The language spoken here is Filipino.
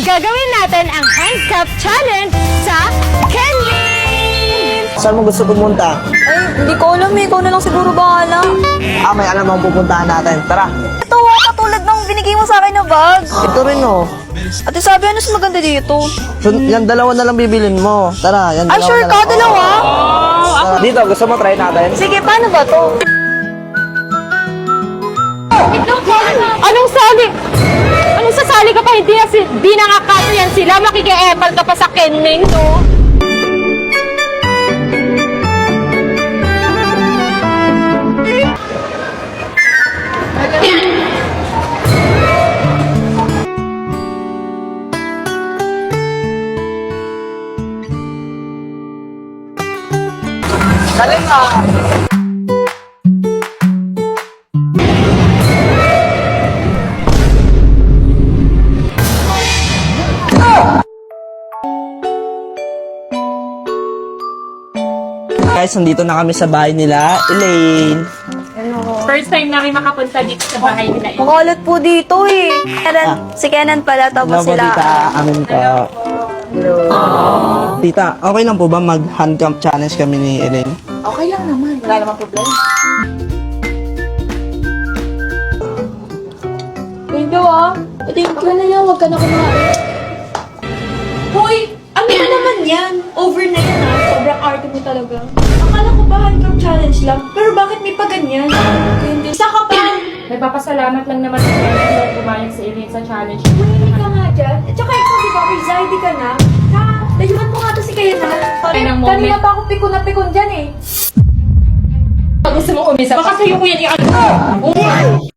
Gagawin natin ang handcuff challenge sa Kenlin! Saan mo gusto pumunta? Ay, hindi ko alam eh. Ikaw na lang siguro bahala. May alam ang pupuntahan natin. Tara. Ito katulad ng binigay mo sa akin na bag. Ito rin oh. Ate sabi, ano mas maganda dito? So, yan dalawa na lang bibilin mo. Tara, yan Ay, dalawa sure na ka, lang. dalawa? Dito, gusto mo try natin? Sige, paano ba to? Anong sali? Anong sasali ka pa? Di nakakato yan sila. Makiki-epal ka pa sa Kenlin, no? Galing ah. Guys, nandito na kami sa bahay nila. Elaine. First time namin makapunta dito sa bahay nila. Makalat po dito eh. Si Kenan pala, tapos Hello po, sila. tita. Amin po. Tita, okay lang po ba mag-handcam challenge kami ni Elaine? Okay lang naman, wala namang problema. Thank you ah. Thank you na yan, huwag ka na kumain. Hoy! Ano ba naman yan? Over na yan ah. Sobrang arte mo talaga. Akala ko ba handcam challenge lang? Pero bakit may pa ganyan? Isa ka pa! Nagpapasalamat lang naman si Kenneth na pumayag sa Elaine sa challenge. Uy, ka nga dyan. At saka ikaw, di ba, ready ka na? Ha? Layuan mo nga to si Kaya na. Ng moment. Kanina pa ako pikon na pikon dyan eh. Gusto mo umisa? Baka sa'yo ko yan i-ano.